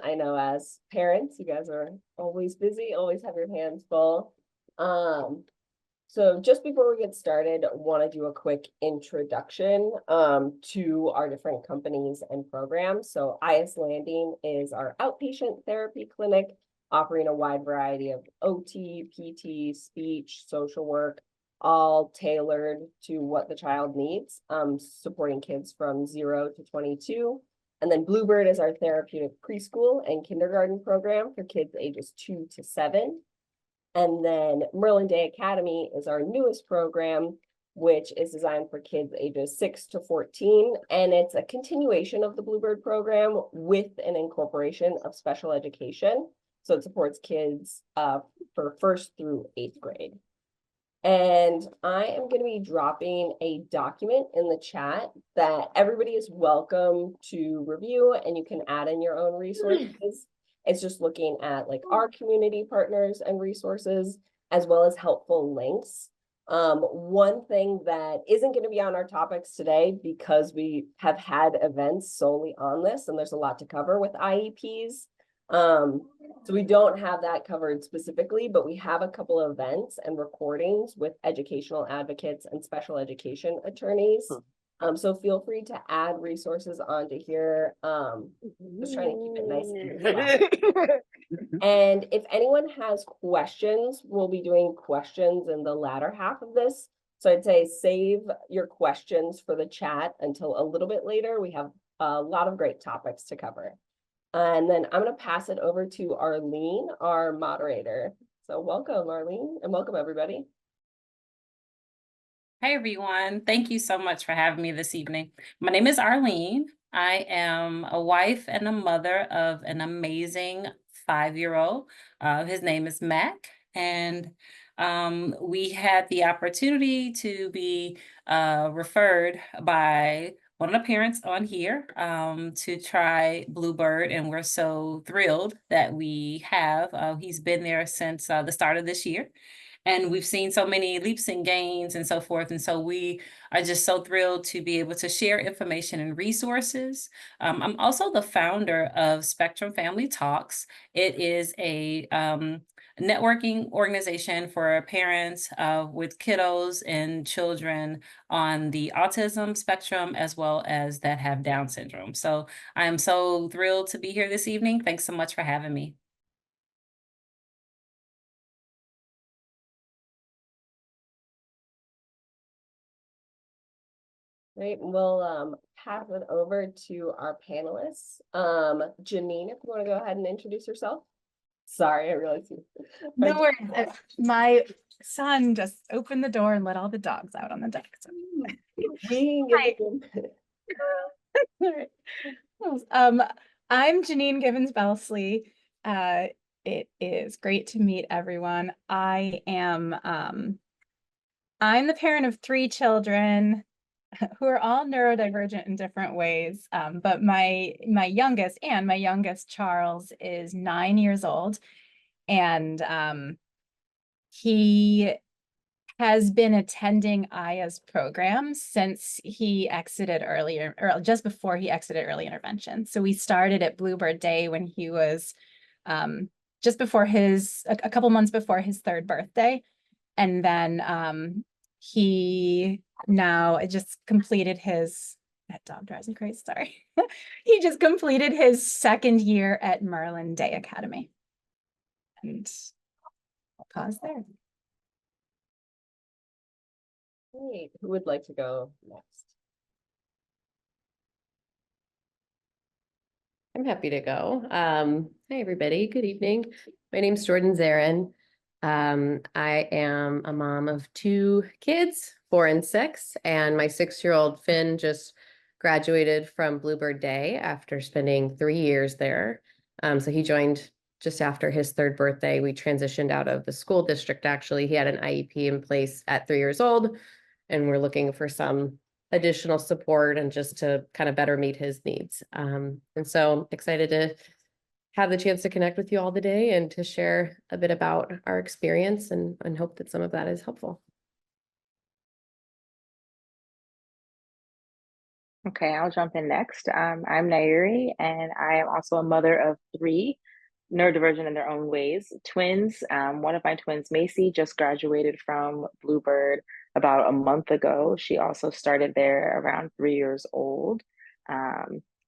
I know as parents, you guys are always busy, always have your hands full. So just before we get started, want to do a quick introduction to our different companies and programs. So IS Landing is our outpatient therapy clinic, offering a wide variety of OT, PT, speech, social work, all tailored to what the child needs, supporting kids from 0 to 22. And then Bluebird is our therapeutic preschool and kindergarten program for kids ages 2 to 7. And then Merlin Day Academy is our newest program, which is designed for kids ages 6 to 14. And it's a continuation of the Bluebird program with an incorporation of special education. So it supports kids for 1st through 8th grade. And I am going to be dropping a document in the chat that everybody is welcome to review, and you can add in your own resources. It's just looking at like our community partners and resources, as well as helpful links. One thing that isn't going to be on our topics today, because we have had events solely on this, and there's a lot to cover with IEPs. So we don't have that covered specifically, but we have a couple of events and recordings with educational advocates and special education attorneys. So feel free to add resources onto here. Just trying to keep it nice. And if anyone has questions, we'll be doing questions in the latter half of this. So I'd say save your questions for the chat until a little bit later. We have a lot of great topics to cover. And then I'm going to pass it over to Arlene, our moderator. So welcome, Arlene, and welcome, everybody. Hey, everyone. Thank you so much for having me this evening. My name is Arlene. I am a wife and a mother of an amazing 5-year-old. His name is Mac. And we had the opportunity to be referred by one of the parents on here to try Bluebird, and we're so thrilled that we have. He's been there since the start of this year, and we've seen so many leaps and gains and so forth. And so we are just so thrilled to be able to share information and resources. I'm also the founder of Spectrum Family Talks. It is a networking organization for parents with kiddos and children on the autism spectrum, as well as that have Down syndrome. So I'm so thrilled to be here this evening. Thanks so much for having me. Great. We'll pass it over to our panelists. Janine, if you want to go ahead and introduce yourself. Sorry, I realized you. No worries. My son just opened the door and let all the dogs out on the deck. So. Hi. I'm Janine Gibbons-Belsley. It is great to meet everyone. I'm the parent of 3 children who are all neurodivergent in different ways. But my youngest, Charles, is 9 years old. And he has been attending Aya's program since he exited earlier, or just before he exited early intervention. So we started at Bluebird Day when he was just before a couple months before his 3rd birthday. And then he now just completed that dog drives me crazy, sorry. He just completed his 2nd year at Merlin Day Academy. And I'll pause there. Great. Who would like to go next? I'm happy to go. Hey, everybody. Good evening. My name's Jordan Zarin. I am a mom of 2 kids, 4 and 6, and my 6-year-old Finn just graduated from Bluebird Day after spending 3 years there. So he joined just after his 3rd birthday. We transitioned out of the school district. Actually, he had an IEP in place at 3 years old, and we're looking for some additional support and just to kind of better meet his needs. And so excited to have the chance to connect with you all today and to share a bit about our experience and hope that some of that is helpful. Okay, I'll jump in next. I'm Nairi, and I am also a mother of three, neurodivergent in their own ways. Twins. One of my twins, Macy, just graduated from Bluebird about a month ago. She also started there around 3 years old.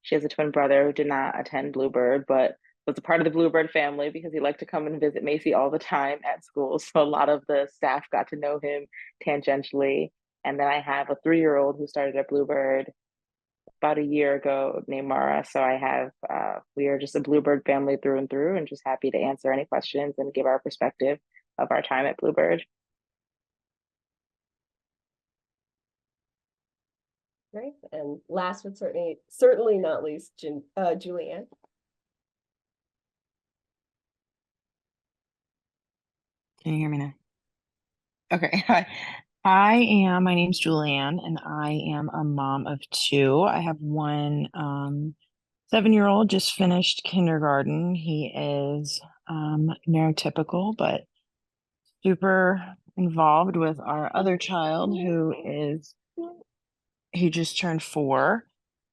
She has a twin brother who did not attend Bluebird, but was a part of the Bluebird family because he liked to come and visit Macy all the time at school. So a lot of the staff got to know him tangentially. And then I have a 3-year-old who started at Bluebird about a year ago named Mara. So we are just a Bluebird family through and through, and just happy to answer any questions and give our perspective of our time at Bluebird. Great. And last but certainly not least, Julianne. Can you hear me now? Okay. Hi. My name's Julianne, and I am a mom of two. I have one 7-year-old just finished kindergarten. He is neurotypical, but super involved with our other child he just turned 4,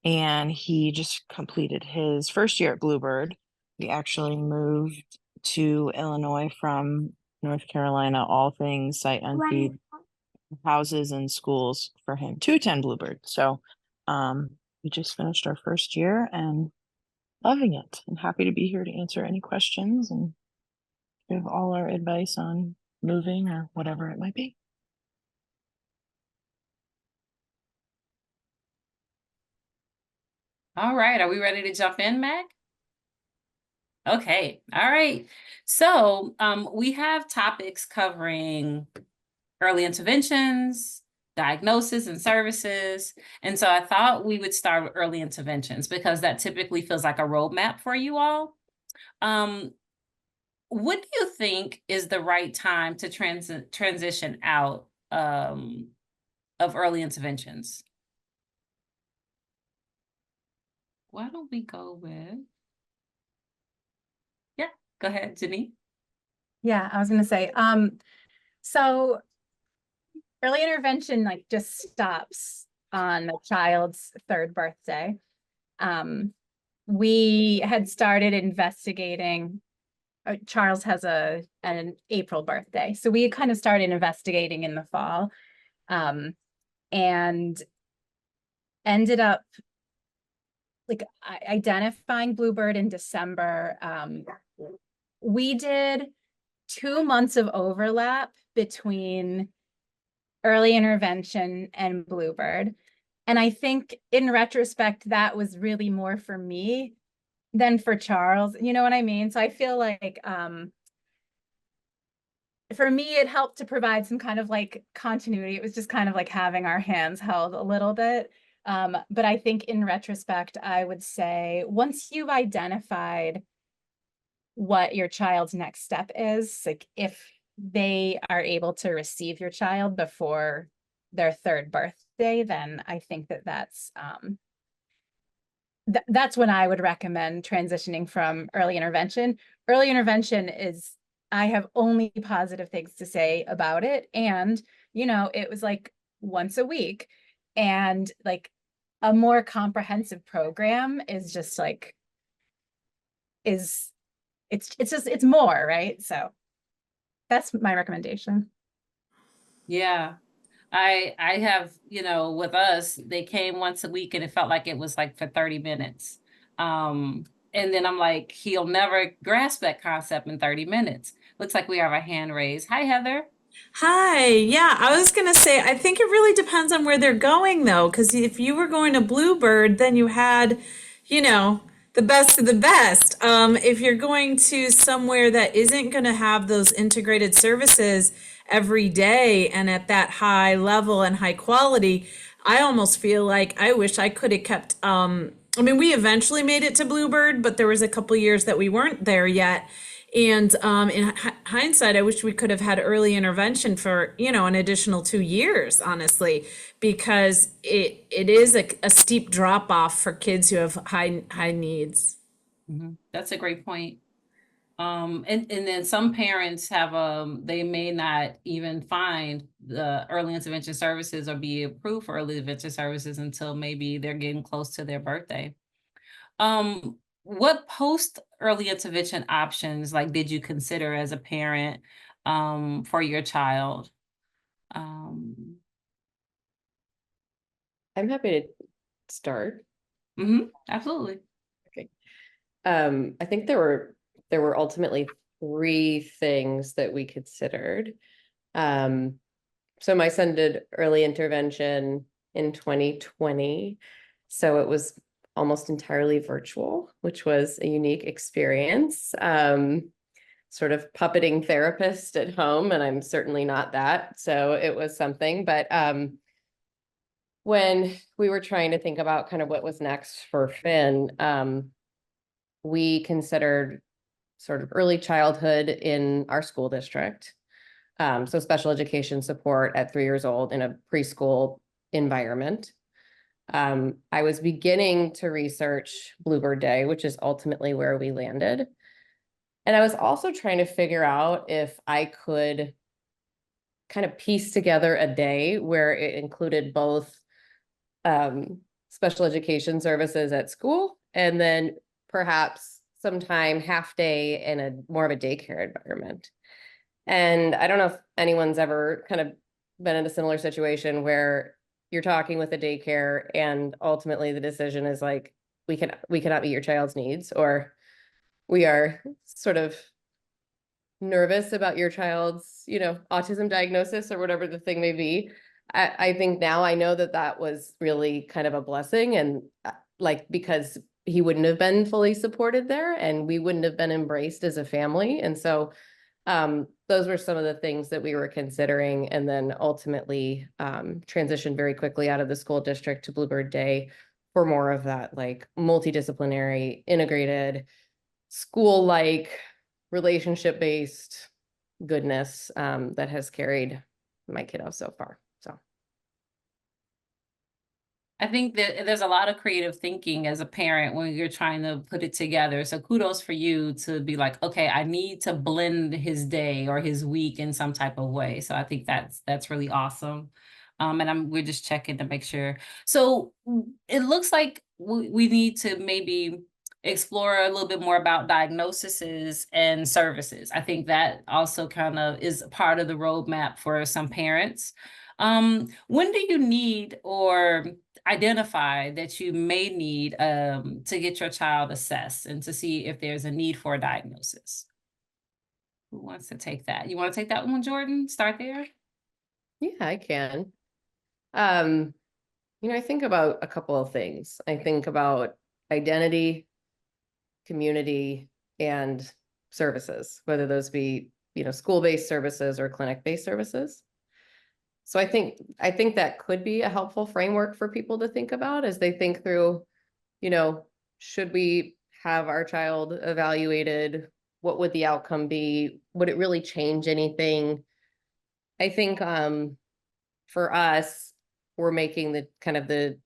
and he just completed his first year at Bluebird. We actually moved to Illinois from North Carolina, all things sight unseen, houses and schools for him to attend Bluebird. So we just finished our first year and loving it. I'm happy to be here to answer any questions and give all our advice on moving or whatever it might be. All right, are we ready to jump in, Mac? Okay, all right. So we have topics covering early interventions, diagnosis and services. And so I thought we would start with early interventions because that typically feels like a roadmap for you all. What do you think is the right time to transition out of early interventions? Why don't we go with, yeah, go ahead, Jenny. Yeah, I was gonna say, so early intervention like just stops on the child's 3rd birthday. We had started investigating. Charles has an April birthday, so we kind of started investigating in the fall, and ended up like identifying Bluebird in December. We did 2 months of overlap between early intervention and Bluebird. And I think in retrospect, that was really more for me than for Charles. You know what I mean? So I feel like for me, it helped to provide some kind of like continuity. It was just kind of like having our hands held a little bit. But I think in retrospect, I would say once you've identified what your child's next step is, like if they are able to receive your child before their 3rd birthday, then I think that's when I would recommend transitioning from early intervention. Early intervention is, I have only positive things to say about it. And, it was like once a week, and like a more comprehensive program is just like, it's more, right? So that's my recommendation. Yeah, I have, with us, they came once a week and it felt like it was like for 30 minutes. And then I'm like, he'll never grasp that concept in 30 minutes. Looks like we have a hand raised. Hi, Heather. Hi. Yeah, I was gonna say, I think it really depends on where they're going though, because if you were going to Bluebird, then you had, you know, the best of the best. If you're going to somewhere that isn't gonna have those integrated services every day and at that high level and high quality, I almost feel like I wish I could have kept, I mean, we eventually made it to Bluebird, but there was a couple years that we weren't there yet. And in hindsight, I wish we could have had early intervention for, an additional 2 years, honestly, because it is a steep drop off for kids who have high needs. That's a great point. And then some parents have, they may not even find the early intervention services or be approved for early intervention services until maybe they're getting close to their birthday. What post early intervention options like did you consider as a parent for your child? Um, I'm happy to start. Absolutely. I think there were ultimately three things that we considered. So my son did early intervention in 2020. So it was almost entirely virtual, which was a unique experience. Sort of puppeting therapist at home, and I'm certainly not that. So it was something, but when we were trying to think about kind of what was next for Finn, we considered sort of early childhood in our school district. So special education support at 3 years old in a preschool environment. I was beginning to research Bluebird Day, which is ultimately where we landed. And I was also trying to figure out if I could kind of piece together a day where it included both special education services at school and then perhaps sometime half day in a more of a daycare environment. And I don't know if anyone's ever kind of been in a similar situation where you're talking with a daycare and ultimately the decision is like, we cannot meet your child's needs, or we are sort of nervous about your child's, autism diagnosis or whatever the thing may be. I think now I know that that was really kind of a blessing, and because he wouldn't have been fully supported there and we wouldn't have been embraced as a family. And so those were some of the things that we were considering, and then ultimately transitioned very quickly out of the school district to Bluebird Day for more of that like multidisciplinary, integrated, school-like, relationship-based goodness that has carried my kiddo so far. So I think that there's a lot of creative thinking as a parent when you're trying to put it together. So kudos for you to be like, okay, I need to blend his day or his week in some type of way. So I think that's really awesome. And we're just checking to make sure. So it looks like we need to maybe explore a little bit more about diagnoses and services. I think that also kind of is part of the roadmap for some parents. When do you need or identify that you may need to get your child assessed and to see if there's a need for a diagnosis? Who wants to take that? You want to take that one, Jordan? Start there? yeah, I can. I think about a couple of things. I think about identity, community, and services, whether those be, school-based services or clinic-based services. So I think that could be a helpful framework for people to think about as they think through, should we have our child evaluated? What would the outcome be? Would it really change anything? I think for us, we're making the kind of the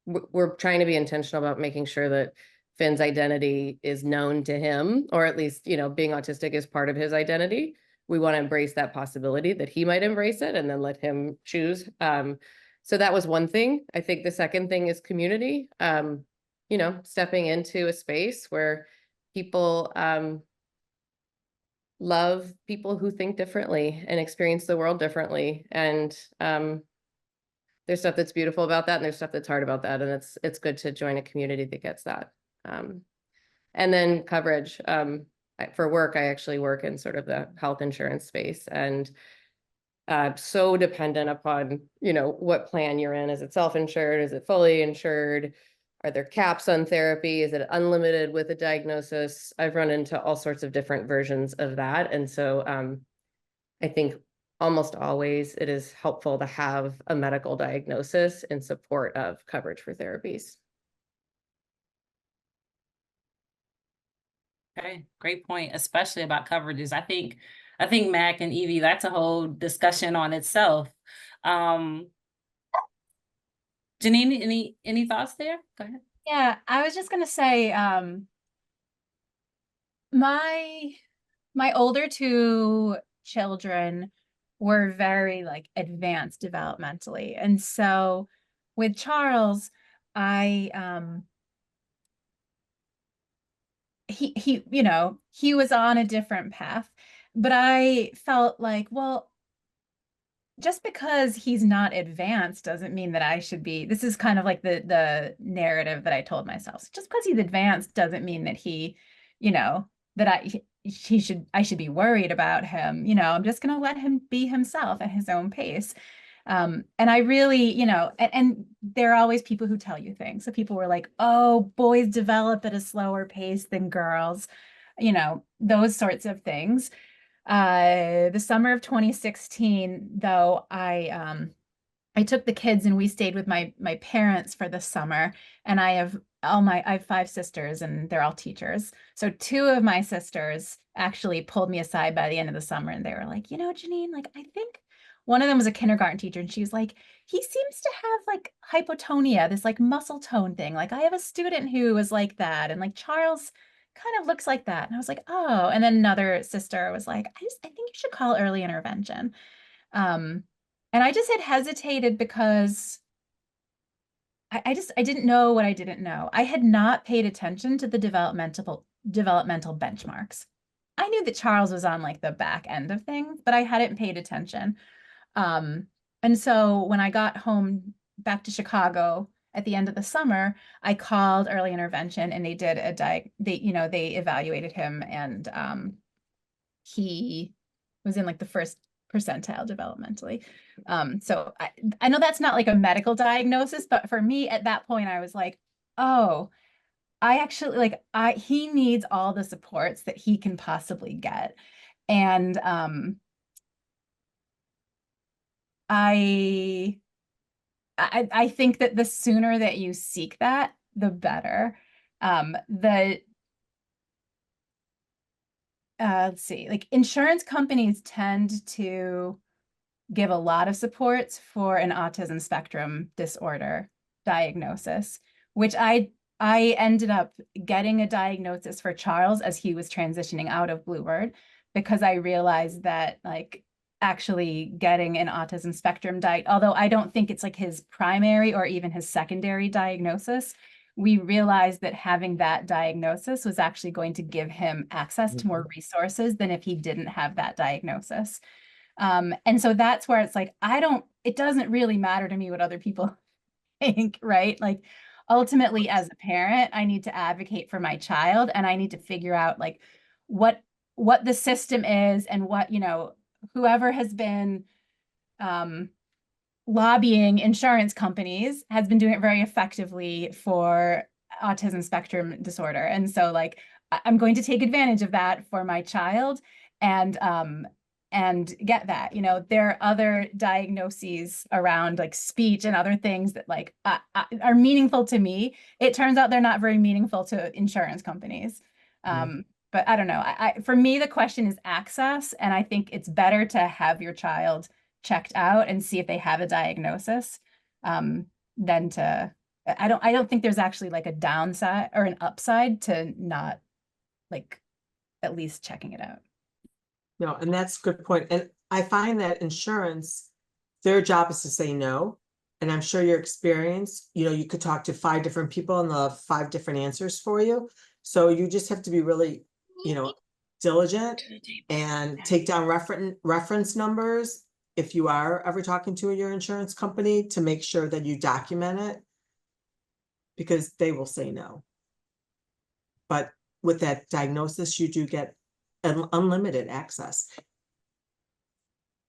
we're trying to be intentional about making sure that Finn's identity is known to him, or at least, being autistic is part of his identity. We want to embrace that possibility that he might embrace it and then let him choose. So that was one thing. I think the second thing is community, stepping into a space where people love people who think differently and experience the world differently. And there's stuff that's beautiful about that, and there's stuff that's hard about that. And it's good to join a community that gets that. And then coverage. For work, I actually work in sort of the health insurance space, and so dependent upon, what plan you're in. Is it self-insured? Is it fully insured? Are there caps on therapy? Is it unlimited with a diagnosis? I've run into all sorts of different versions of that. And so I think almost always it is helpful to have a medical diagnosis in support of coverage for therapies. Okay, great point, especially about coverages. I think Mac and Evie, that's a whole discussion on itself. Janine, any thoughts there? Go ahead. Yeah, I was just gonna say, my older two children were very like advanced developmentally. And so with Charles, I he you know, he was on a different path, but I felt like, well, just because he's not advanced doesn't mean that I should be. This is kind of like the narrative that I told myself. Just because he's advanced doesn't mean that he, you know, that I should be worried about him. You know, I'm just going to let him be himself at his own pace. And I really, you know, and there are always people who tell you things. So people were like, oh, boys develop at a slower pace than girls, you know, those sorts of things. The summer of 2016, though, I took the kids and we stayed with my parents for the summer. And I have 5 sisters and they're all teachers. So 2 of my sisters actually pulled me aside by the end of the summer and they were like, you know, Janine, like I think one of them was a kindergarten teacher and she was like, he seems to have like hypotonia, this like muscle tone thing. Like I have a student who was like that, and like Charles kind of looks like that. And I was like, oh. And then another sister was like, I think you should call early intervention. Um, and I just had hesitated because I didn't know what I didn't know. I had not paid attention to the developmental benchmarks. I knew that Charles was on like the back end of things, but I hadn't paid attention. And so when I got home back to Chicago at the end of the summer, I called early intervention and they did they evaluated him, and he was in like the first percentile developmentally. So I know that's not like a medical diagnosis, but for me at that point, I was like, oh, I actually he needs all the supports that he can possibly get. And I think that the sooner that you seek that, the better. Let's see, like insurance companies tend to give a lot of supports for an autism spectrum disorder diagnosis, which I ended up getting a diagnosis for Charles as he was transitioning out of Bluebird, because I realized that like actually getting an autism spectrum although I don't think it's like his primary or even his secondary diagnosis, we realized that having that diagnosis was actually going to give him access to more resources than if he didn't have that diagnosis. And so that's where it's like, it doesn't really matter to me what other people think, right? Like ultimately as a parent, I need to advocate for my child and I need to figure out like what the system is and what, you know, whoever has been lobbying insurance companies has been doing it very effectively for autism spectrum disorder. And so like, I'm going to take advantage of that for my child and get that. You know, there are other diagnoses around like speech and other things that like are meaningful to me. It turns out they're not very meaningful to insurance companies. But I don't know. For me, the question is access. And I think it's better to have your child checked out and see if they have a diagnosis than to, I don't think there's actually like a downside or an upside to not like at least checking it out. No, and that's a good point. And I find that insurance, their job is to say no. And I'm sure your experience, you know, you could talk to 5 different people and they'll have 5 different answers for you. So you just have to be really, you know, diligent and take down reference numbers if you are ever talking to your insurance company, to make sure that you document it, because they will say no. But with that diagnosis, you do get unlimited access.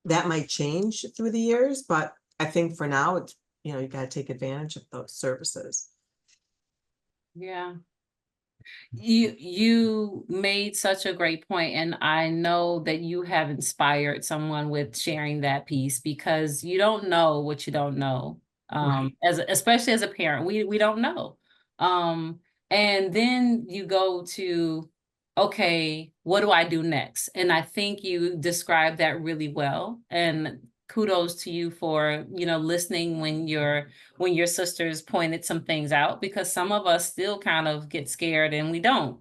That might change through the years, but I think for now, it's, you know, you got to take advantage of those services. Yeah. You made such a great point, and I know that you have inspired someone with sharing that piece, because you don't know what you don't know. Right. Especially as a parent, we don't know. And then you go to, okay, what do I do next? And I think you described that really well. And kudos to you for, you know, listening when your sisters pointed some things out, because some of us still kind of get scared and we don't.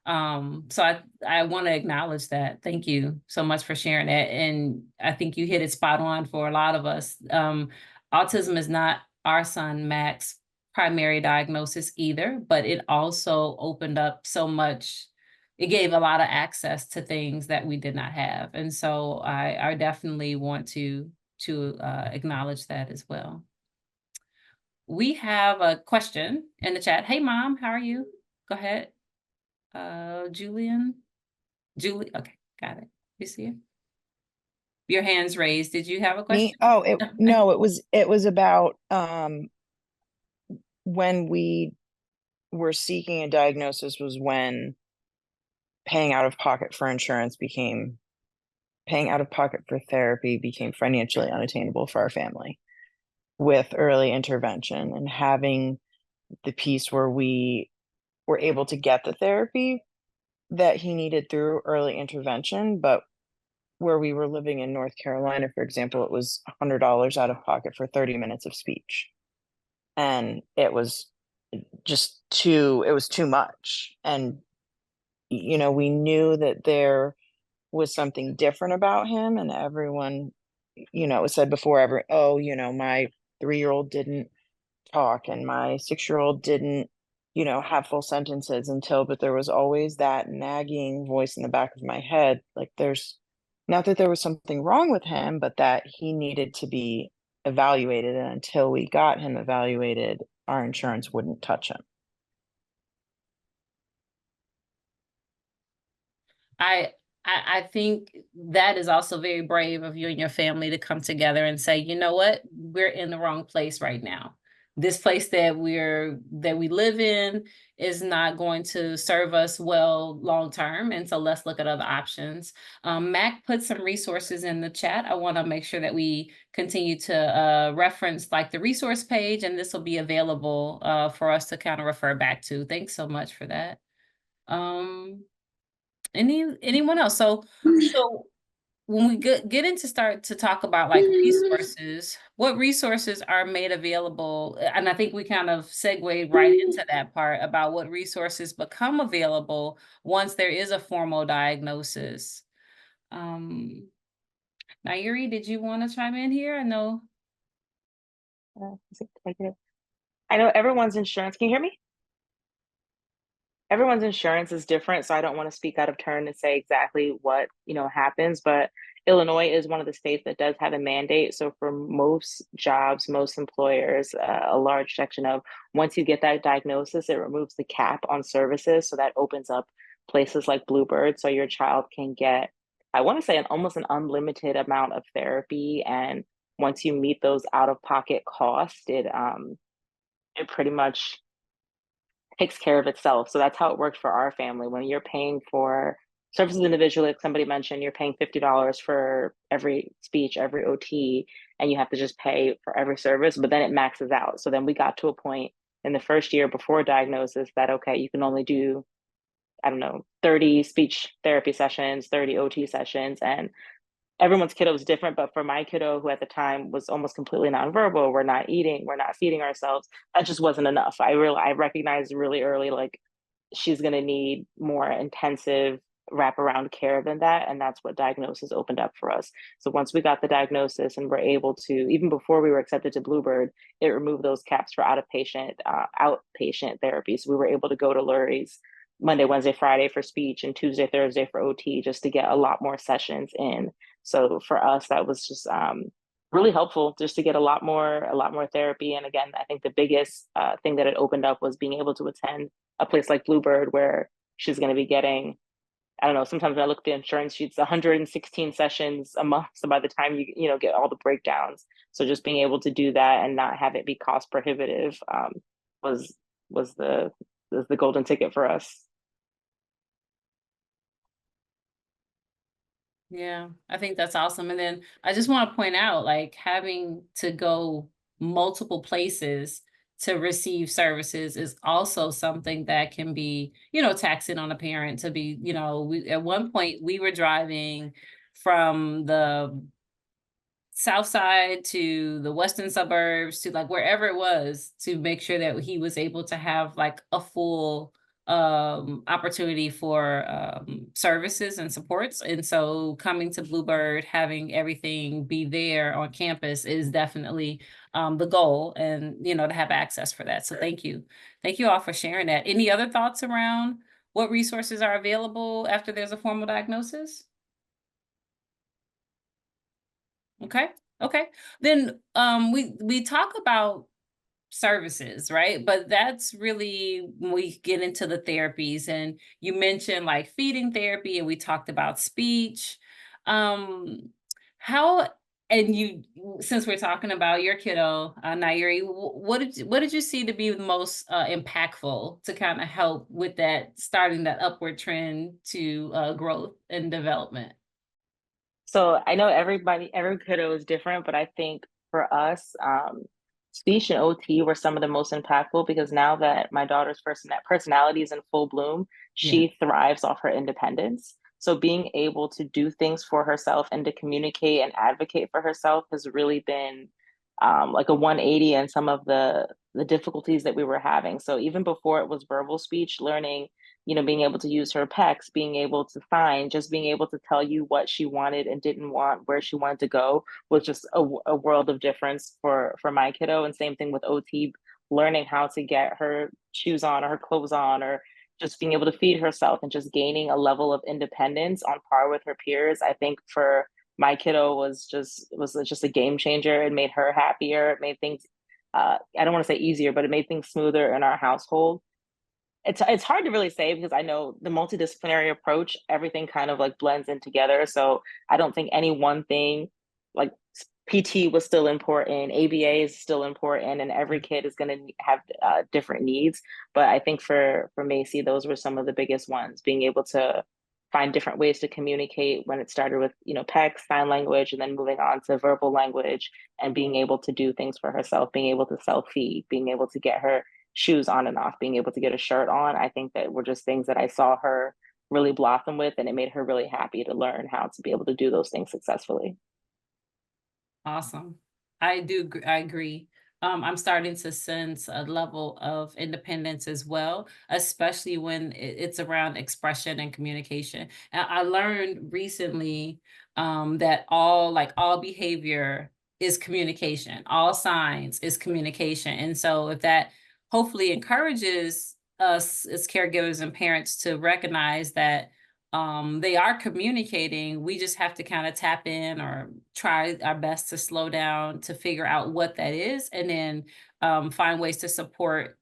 So I want to acknowledge that. Thank you so much for sharing that. And I think you hit it spot on for a lot of us. Autism is not our son Max's primary diagnosis either, but it also opened up so much. It gave a lot of access to things that we did not have. And so I definitely want to acknowledge that as well. We have a question in the chat. Hey, Mom, how are you? Go ahead. Julie, okay, got it. You see it? Your hand's raised. Did you have a question? Me? Oh, no, it was about when we were seeking a diagnosis was when paying out of pocket for therapy became financially unattainable for our family with early intervention, and having the piece where we were able to get the therapy that he needed through early intervention, but where we were living in North Carolina, for example, it was $100 out of pocket for 30 minutes of speech. And it was too much. And, we knew that there was something different about him, and everyone, it was said before, my 3-year-old didn't talk and my 6-year-old didn't, have full sentences but there was always that nagging voice in the back of my head. Like, there's not that there was something wrong with him, but that he needed to be evaluated. And until we got him evaluated, our insurance wouldn't touch him. I think that is also very brave of you and your family to come together and say, you know what, we're in the wrong place right now. This place that we live in is not going to serve us well long term, and so let's look at other options. Mac put some resources in the chat. I want to make sure that we continue to reference like the resource page, and this will be available for us to kind of refer back to. Thanks so much for that. Anyone else? So when we get into start to talk about like resources, what resources are made available? And I think we kind of segued right into that part about what resources become available once there is a formal diagnosis. Nairi, did you want to chime in here? I know. I know everyone's insurance. Can you hear me? Everyone's insurance is different, so I don't want to speak out of turn and say exactly what happens, but Illinois is one of the states that does have a mandate. So for most jobs, most employers, a large section of once you get that diagnosis, it removes the cap on services. So that opens up places like Bluebird, so your child can get, I want to say, almost an unlimited amount of therapy. And once you meet those out-of-pocket costs, it pretty much takes care of itself. So that's how it worked for our family. When you're paying for services individually, like somebody mentioned, you're paying $50 for every speech, every OT, and you have to just pay for every service, but then it maxes out. So then we got to a point in the first year before diagnosis that, okay, you can only do, 30 speech therapy sessions, 30 OT sessions, and everyone's kiddo was different, but for my kiddo, who at the time was almost completely nonverbal, we're not eating, we're not feeding ourselves, that just wasn't enough. I recognized really early, like, she's going to need more intensive wraparound care than that. And that's what Diagnosis opened up for us. So once we got the diagnosis and were able to, even before we were accepted to Bluebird, it removed those caps for outpatient therapy. So we were able to go to Lurie's Monday, Wednesday, Friday for speech, and Tuesday, Thursday for OT, just to get a lot more sessions in. So for us, that was just really helpful, just to get a lot more therapy. And again, I think the biggest thing that it opened up was being able to attend a place like Bluebird, where she's going to be getting, I don't know, sometimes when I look at the insurance sheets, 116 sessions a month. So by the time you get all the breakdowns, so just being able to do that and not have it be cost prohibitive was the golden ticket for us. Yeah, I think that's awesome. And then I just want to point out, like, having to go multiple places to receive services is also something that can be, taxing on a parent to be, at one point we were driving from the south side to the western suburbs to like wherever it was to make sure that he was able to have like a full opportunity for services and supports. And so coming to Bluebird, having everything be there on campus is definitely the goal, and to have access for that. So thank you. Thank you all for sharing that. Any other thoughts around what resources are available after there's a formal diagnosis? Okay. Okay. Then we talk about services, right? But that's really when we get into the therapies, and you mentioned like feeding therapy, and we talked about speech. How and you Since we're talking about your kiddo, Nairi, what did you see to be the most impactful to kind of help with that, starting that upward trend to growth and development? So I know every kiddo is different, but I think for us, speech and OT were some of the most impactful because now that my daughter's personality is in full bloom, Yeah. she thrives off her independence. So being able to do things for herself and to communicate and advocate for herself has really been like a 180 in some of the difficulties that we were having. So even before it was verbal speech, learning, being able to use her pecs, being able to sign, just being able to tell you what she wanted and didn't want, where she wanted to go, was just a world of difference for my kiddo. And same thing with OT, learning how to get her shoes on or her clothes on, or just being able to feed herself and just gaining a level of independence on par with her peers. I think for my kiddo was just a game changer. It made her happier. It made things I don't want to say easier, but it made things smoother in our household. It's hard to really say because I know the multidisciplinary approach, everything kind of like blends in together. So I don't think any one thing, like PT was still important, ABA is still important, and every kid is going to have different needs. But I think for Macy, those were some of the biggest ones. Being able to find different ways to communicate when it started with PECS, sign language, and then moving on to verbal language, and being able to do things for herself, being able to self feed, being able to get her shoes on and off, being able to get a shirt on. I think that were just things that I saw her really blossom with, and it made her really happy to learn how to be able to do those things successfully. Awesome. I agree. I'm starting to sense a level of independence as well, especially when it's around expression and communication. And I learned recently that all behavior is communication, all signs is communication. And so if that hopefully encourages us as caregivers and parents to recognize that they are communicating, we just have to kind of tap in or try our best to slow down to figure out what that is, and then find ways to support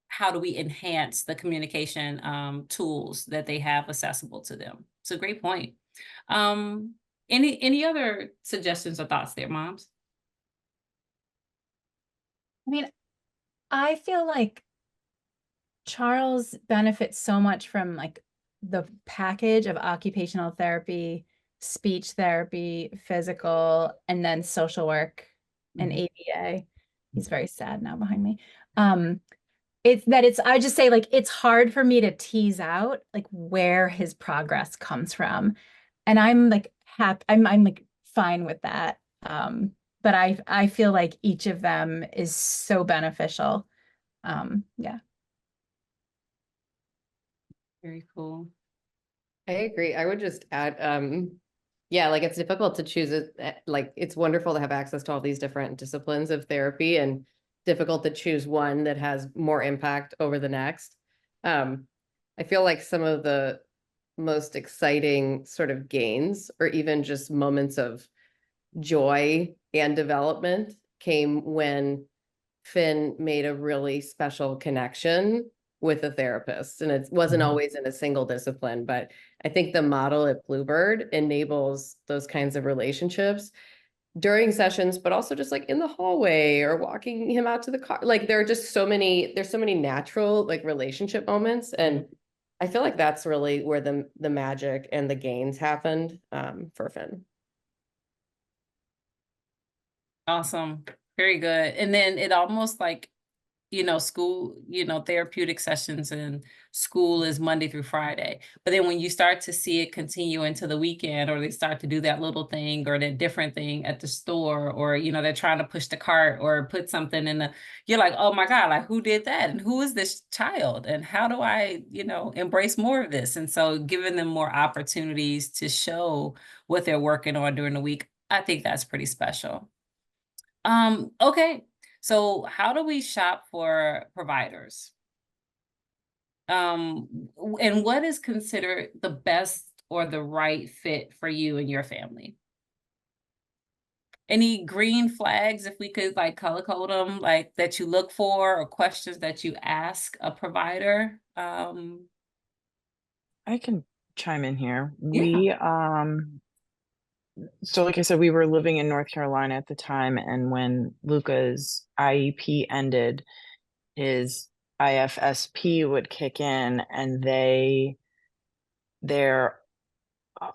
how do we enhance the communication tools that they have accessible to them. It's a great point. Any other suggestions or thoughts there, moms? I mean, I feel like Charles benefits so much from like the package of occupational therapy, speech therapy, physical, and then social work and ABA. He's very sad now behind me. I just say like it's hard for me to tease out like where his progress comes from. And I'm like happy, I'm like fine with that. But I feel like each of them is so beneficial. Yeah. Very cool. I agree. I would just add, yeah, like it's difficult to choose it. Like it's wonderful to have access to all these different disciplines of therapy, and difficult to choose one that has more impact over the next. I feel like some of the most exciting sort of gains, or even just moments of joy and development, came when Finn made a really special connection with a therapist. And it wasn't always in a single discipline, but I think the model at Bluebird enables those kinds of relationships during sessions, but also just like in the hallway or walking him out to the car. Like there's so many natural like relationship moments. And I feel like that's really where the magic and the gains happened for Finn. Awesome. Very good. And then it almost like school, therapeutic sessions and school is Monday through Friday. But then when you start to see it continue into the weekend, or they start to do that little thing or that different thing at the store, or, they're trying to push the cart or put something in you're like, oh my God, like who did that? And who is this child? And how do I, embrace more of this? And so giving them more opportunities to show what they're working on during the week, I think that's pretty special. Okay. So how do we shop for providers? And what is considered the best or the right fit for you and your family? Any green flags, if we could like color code them, like that you look for, or questions that you ask a provider? I can chime in here. Yeah. So like I said, we were living in North Carolina at the time, and when Luca's IEP ended, his IFSP would kick in, and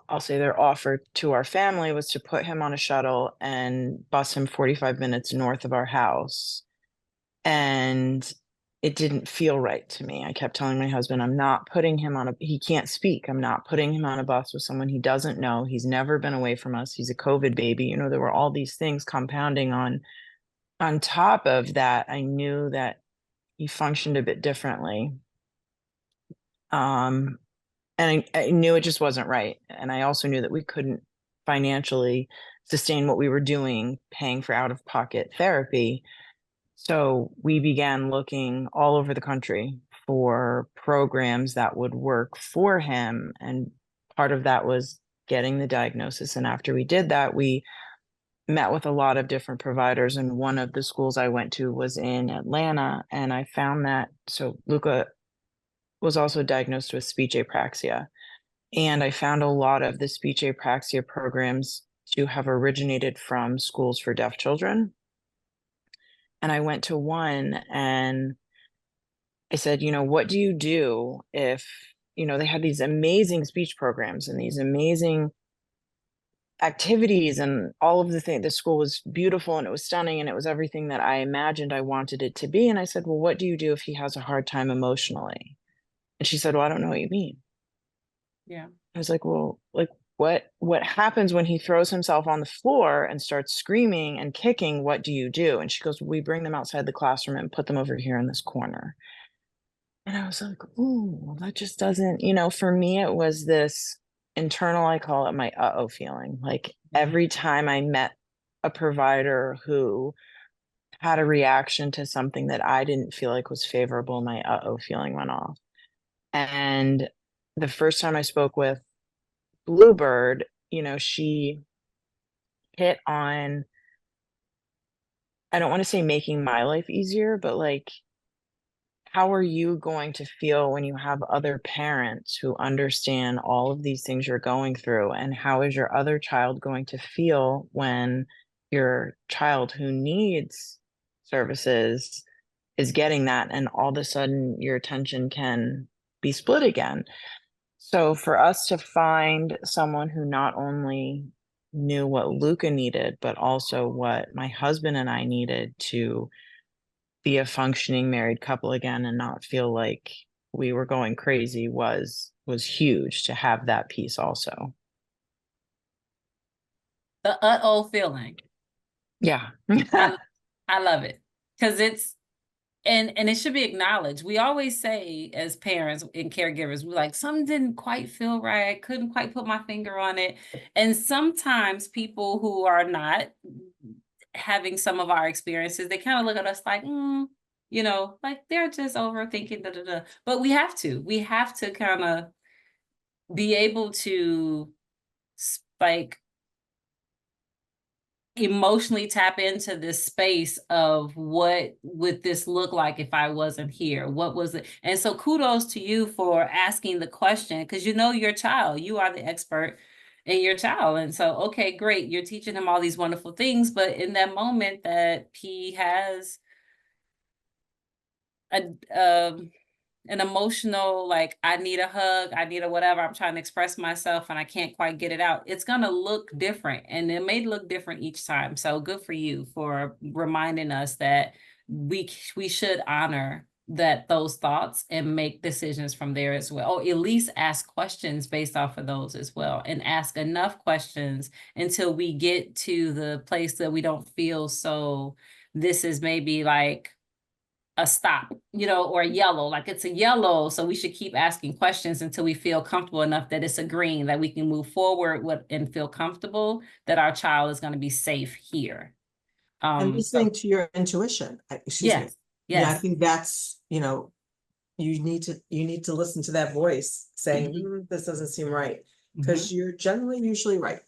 I'll say their offer to our family was to put him on a shuttle and bus him 45 minutes north of our house. And it didn't feel right to me. I kept telling my husband, I'm not putting him he can't speak. I'm not putting him on a bus with someone he doesn't know. He's never been away from us. He's a COVID baby. There were all these things compounding on top of that. I knew that he functioned a bit differently. And I knew it just wasn't right. And I also knew that we couldn't financially sustain what we were doing, paying for out-of-pocket therapy. So we began looking all over the country for programs that would work for him. And part of that was getting the diagnosis. And after we did that, we met with a lot of different providers. And one of the schools I went to was in Atlanta. And I found that, so Luca was also diagnosed with speech apraxia. And I found a lot of the speech apraxia programs to have originated from schools for deaf children. And I went to one and I said, what do you do if, they had these amazing speech programs and these amazing activities and all of the things. The school was beautiful and it was stunning and it was everything that I imagined I wanted it to be. And I said, well, what do you do if he has a hard time emotionally? And she said, well, I don't know what you mean. Yeah. I was like, well, like what happens when he throws himself on the floor and starts screaming and kicking? What do you do? And she goes, we bring them outside the classroom and put them over here in this corner. And I was like, ooh, that just doesn't, for me, it was this internal, I call it my uh-oh feeling. Like every time I met a provider who had a reaction to something that I didn't feel like was favorable, my uh-oh feeling went off. And the first time I spoke with Bluebird, she hit on, I don't want to say making my life easier, but like, how are you going to feel when you have other parents who understand all of these things you're going through? And how is your other child going to feel when your child who needs services is getting that, and all of a sudden your attention can be split again? So for us to find someone who not only knew what Luca needed, but also what my husband and I needed to be a functioning married couple again and not feel like we were going crazy was huge to have that piece also. The uh-oh feeling. Yeah. I love it. Because and it should be acknowledged. We always say as parents and caregivers, we're like, something didn't quite feel right. I couldn't quite put my finger on it. And sometimes people who are not having some of our experiences, they kind of look at us like, like they're just overthinking, da, da, da. But we have to kind of be able to like emotionally tap into this space of what would this look like if I wasn't here? What was it? And so kudos to you for asking the question, because your child, you are the expert in your child. And so, okay, great. You're teaching him all these wonderful things, but in that moment that he has an emotional, like, I need a hug, I need a whatever, I'm trying to express myself and I can't quite get it out, it's going to look different, and it may look different each time. So good for you for reminding us that we should honor those thoughts and make decisions from there as well, or at least ask questions based off of those as well, and ask enough questions until we get to the place that we don't feel so this is maybe like a stop, or a yellow, like it's a yellow. So we should keep asking questions until we feel comfortable enough that it's a green, that we can move forward with and feel comfortable that our child is going to be safe here. And listening to your intuition, excuse me. Yes. Yeah, I think that's, you need to listen to that voice saying, this doesn't seem right. Because you're generally usually right.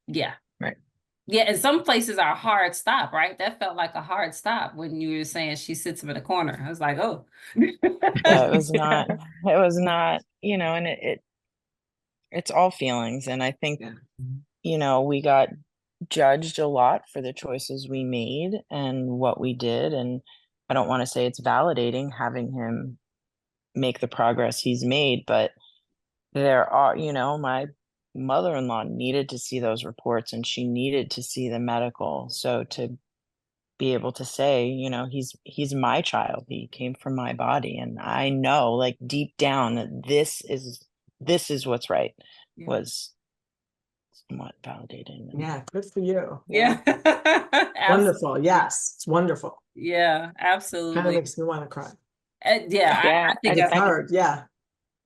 Yeah. Right. Yeah, and some places are a hard stop, right? That felt like a hard stop when you were saying she sits him in a corner. I was like, oh. Yeah, it was not, and it's all feelings. And I think, we got judged a lot for the choices we made and what we did. And I don't want to say it's validating having him make the progress he's made, but there are, my mother-in-law needed to see those reports and she needed to see the medical. So to be able to say, he's my child, he came from my body, and I know, like, deep down that this is what's right, was somewhat validating. Yeah, good for you. Yeah. Wonderful. Yes, it's wonderful. Yeah, Kind of absolutely. makes me want to cry. I think It's hard. Yeah.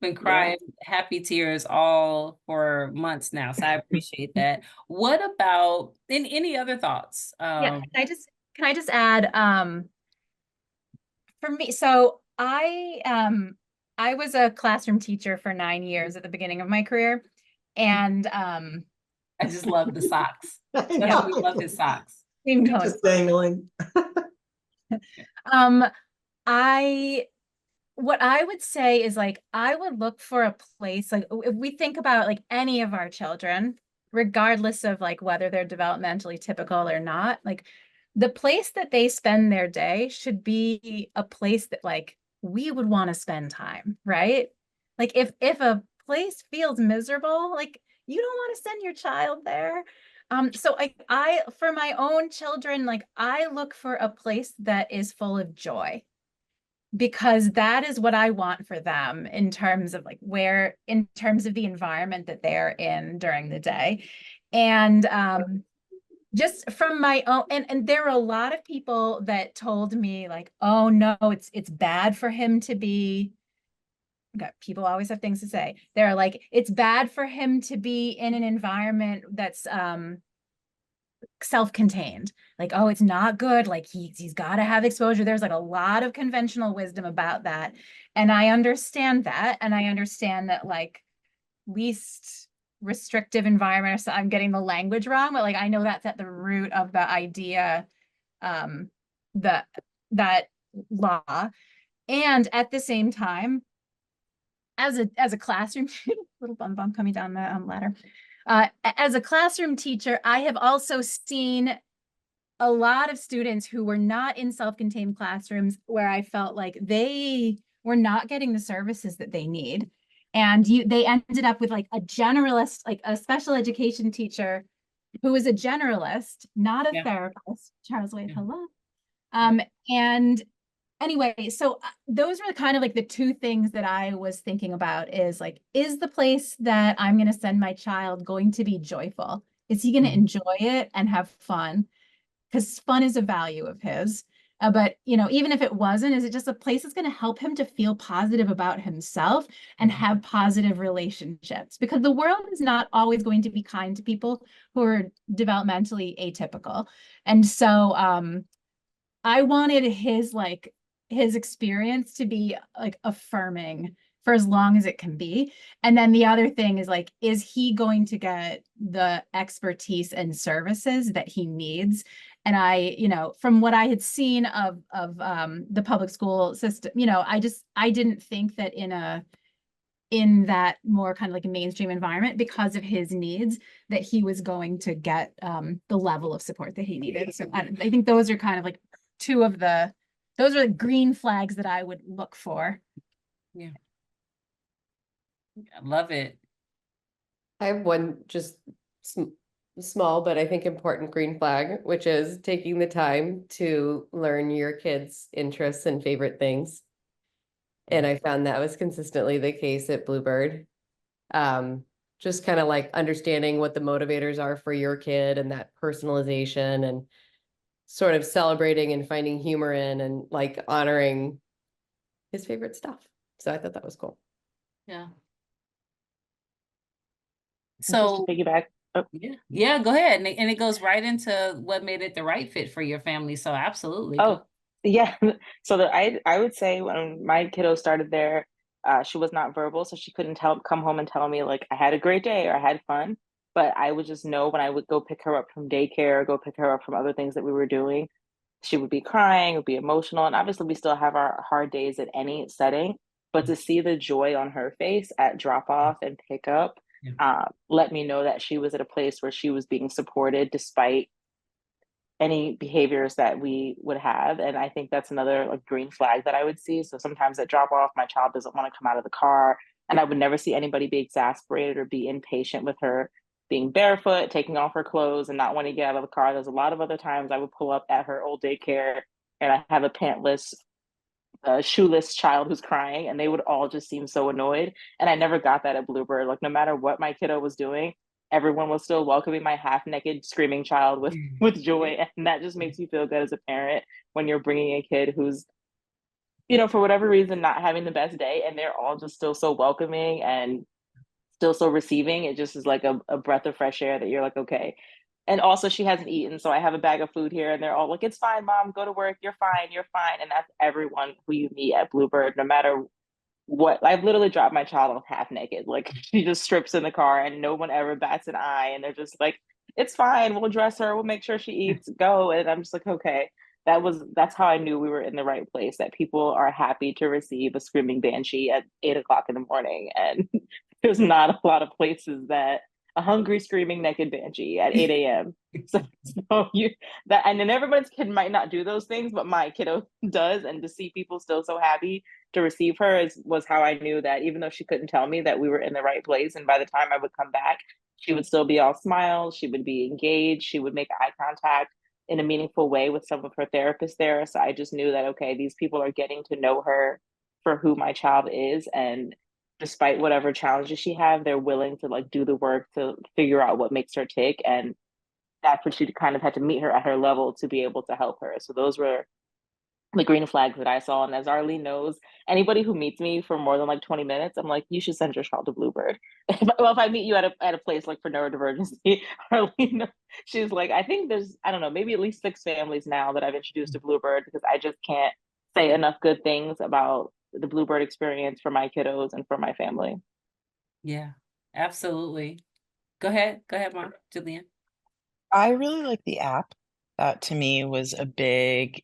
been crying happy tears all for months now. So I appreciate that. What about any other thoughts? Yeah, can I just add, for me, so I was a classroom teacher for 9 years at the beginning of my career. And I just love the socks. I We know. love his socks. same You're tone. just dangling. What I would say is, like, I would look for a place, like, if we think about like any of our children, regardless of like whether they're developmentally typical or not, like the place that they spend their day should be a place that like we would want to spend time, right? Like if a place feels miserable, like you don't want to send your child there. So I for my own children, like I look for a place that is full of joy, because that is what I want for them in terms of like in terms of the environment that they're in during the day. And just from my own, and there are a lot of people that told me like, oh no, it's bad for him to be, okay, people always have things to say. They're like, it's bad for him to be in an environment that's self-contained, like, oh, it's not good, like he's got to have exposure. There's like a lot of conventional wisdom about that, and I understand that, and I understand that like least restrictive environment, so I'm getting the language wrong, but like I know that's at the root of the idea, that law. And at the same time, as a classroom little bum coming down the ladder, as a classroom teacher, I have also seen a lot of students who were not in self-contained classrooms where I felt like they were not getting the services that they need. And they ended up with like a generalist, like a special education teacher who was a generalist, not a therapist. Charles Wade, hello. And anyway, so those were kind of like the two things that I was thinking about, is like, is the place that I'm going to send my child going to be joyful? Is he going to enjoy it and have fun? Because fun is a value of his. But, even if it wasn't, is it just a place that's going to help him to feel positive about himself and have positive relationships? Because the world is not always going to be kind to people who are developmentally atypical. And so I wanted his experience to be like affirming for as long as it can be. And then the other thing is like, is he going to get the expertise and services that he needs? And I, from what I had seen of the public school system, I didn't think that in that more kind of like a mainstream environment, because of his needs, that he was going to get the level of support that he needed. So I think those are kind of like those are the green flags that I would look for. Yeah. I love it. I have one just small, but I think important green flag, which is taking the time to learn your kids' interests and favorite things. And I found that was consistently the case at Bluebird. Just kind of like understanding what the motivators are for your kid and that personalization and sort of celebrating and finding humor in and like honoring his favorite stuff. So I thought that was cool. Yeah. And just to So piggyback. Oh, yeah, go ahead. And it goes right into what made it the right fit for your family. So absolutely. oh, yeah. So I would say when my kiddo started there, she was not verbal, so she couldn't come home and tell me like I had a great day or I had fun. But I would just know when I would go pick her up from daycare, go pick her up from other things that we were doing, she would be crying, would be emotional. And obviously we still have our hard days at any setting, but to see the joy on her face at drop off and pick up, let me know that she was at a place where she was being supported despite any behaviors that we would have. And I think that's another like green flag that I would see. So sometimes at drop off, my child doesn't want to come out of the car, and I would never see anybody be exasperated or be impatient with her being barefoot, taking off her clothes and not wanting to get out of the car. There's a lot of other times I would pull up at her old daycare and I have a pantless, shoeless child who's crying, and they would all just seem so annoyed. And I never got that at Bluebird. Like no matter what my kiddo was doing, everyone was still welcoming my half naked screaming child with joy, and that just makes you feel good as a parent when you're bringing a kid who's, for whatever reason not having the best day, and they're all just still so welcoming and still so receiving. It just is like a breath of fresh air that you're like, okay. And also she hasn't eaten, so I have a bag of food here and they're all like, it's fine, mom, go to work, you're fine, you're fine. And that's everyone who you meet at Bluebird, no matter what. I've literally dropped my child off half naked. Like she just strips in the car and no one ever bats an eye. And they're just like, it's fine. We'll dress her. We'll make sure she eats. Go. And I'm just like, okay. That's how I knew we were in the right place. That people are happy to receive a screaming banshee at 8 o'clock in the morning. And there's not a lot of places that a hungry screaming naked banshee at 8 a.m. So and then everybody's kid might not do those things, but my kiddo does. And to see people still so happy to receive her was how I knew that even though she couldn't tell me, that we were in the right place. And by the time I would come back, she would still be all smiles. She would be engaged. She would make eye contact in a meaningful way with some of her therapists there. So I just knew that, okay, these people are getting to know her for who my child is. And despite whatever challenges she have, they're willing to like do the work to figure out what makes her tick. And that's when she kind of had to meet her at her level to be able to help her. So those were the green flags that I saw. And as Arlene knows, anybody who meets me for more than like 20 minutes, I'm like, you should send your child to Bluebird. If I meet you at a place like for neurodivergency, Arlene, she's like, I think there's, I don't know, maybe at least 6 families now that I've introduced to Bluebird, because I just can't say enough good things about the Bluebird experience for my kiddos and for my family. Yeah, absolutely. Go ahead, Mom, Julian. I really like the app. That to me was a big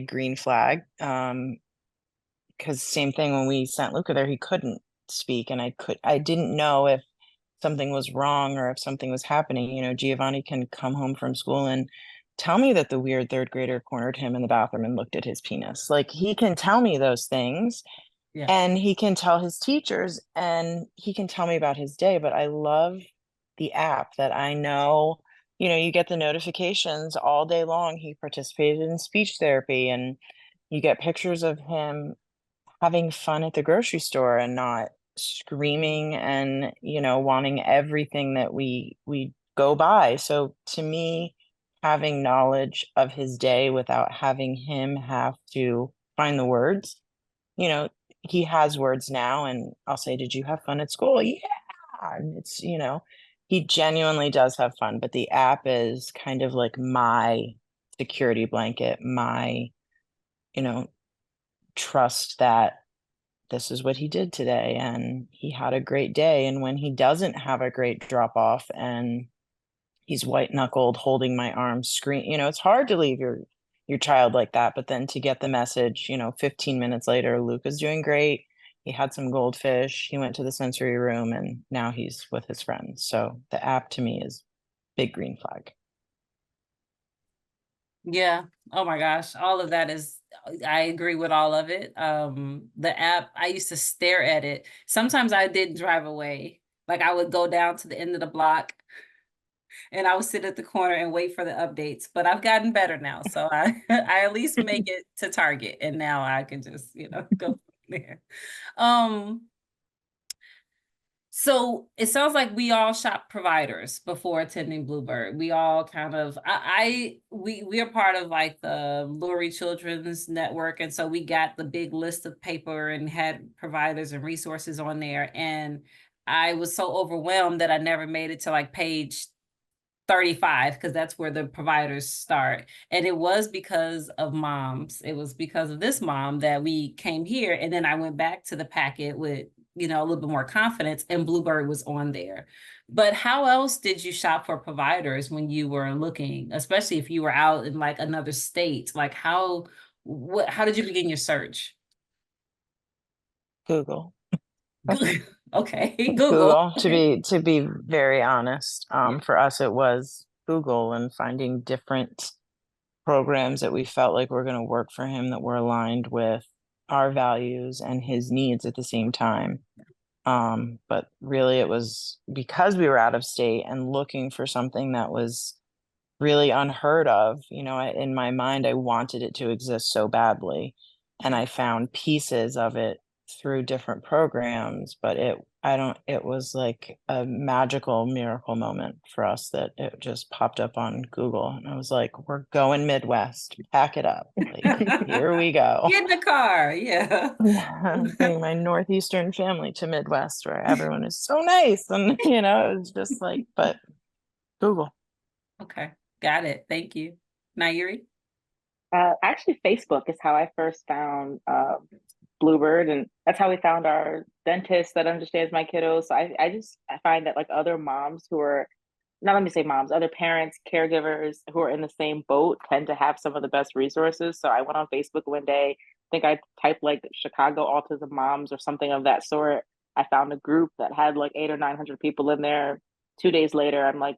green flag. Because same thing when we sent Luca there, he couldn't speak, and I didn't know if something was wrong or if something was happening. Giovanni can come home from school and tell me that the weird 3rd grader cornered him in the bathroom and looked at his penis. Like he can tell me those things. Yeah. And he can tell his teachers and he can tell me about his day. But I love the app that I know, you get the notifications all day long. He participated in speech therapy, and you get pictures of him having fun at the grocery store and not screaming and, wanting everything that we go by. So to me, having knowledge of his day without having him have to find the words, he has words now, and I'll say, did you have fun at school? Yeah. And it's, he genuinely does have fun, but the app is kind of like my security blanket, my, trust that this is what he did today and he had a great day. And when he doesn't have a great drop off and he's white knuckled holding my arm scream, it's hard to leave your child like that. But then to get the message, 15 minutes later, Luca's doing great. He had some goldfish. He went to the sensory room and now he's with his friends. So the app to me is big green flag. Yeah. Oh my gosh. All of that I agree with all of it. The app, I used to stare at it. Sometimes I did drive away. Like I would go down to the end of the block and I would sit at the corner and wait for the updates. But I've gotten better now, so I I at least make it to Target, and now I can just, go from there. Um, so it sounds like we all shop providers before attending Bluebird. We all kind of we are part of like the Lurie Children's Network, and so we got the big list of paper and had providers and resources on there. And I was so overwhelmed that I never made it to like page 35, because that's where the providers start. And it was because of moms. It was because of this mom that we came here. And then I went back to the packet with, a little bit more confidence, and Bluebird was on there. But how else did you shop for providers when you were looking, especially if you were out in like another state? Like how did you begin your search? Google. Okay, Google. Google, to be very honest. For us it was Google and finding different programs that we felt like were going to work for him, that were aligned with our values and his needs at the same time. But really it was because we were out of state and looking for something that was really unheard of. In my mind, I wanted it to exist so badly, and I found pieces of it through different programs, but it was like a magical miracle moment for us that it just popped up on Google, and I was like, we're going Midwest, pack it up, like, here we go. Get in the car, yeah. Bringing my Northeastern family to Midwest, where everyone is so nice, and it was just like, but Google. Okay, got it. Thank you. Nairi? Actually, Facebook is how I first found Bluebird, and that's how we found our dentist that understands my kiddos. So I find that like other moms who are, not let me say moms, other parents, caregivers who are in the same boat tend to have some of the best resources. So I went on Facebook one day, I think I typed like Chicago autism moms or something of that sort. I found a group that had like 800 or 900 people in there. 2 days later, I'm like,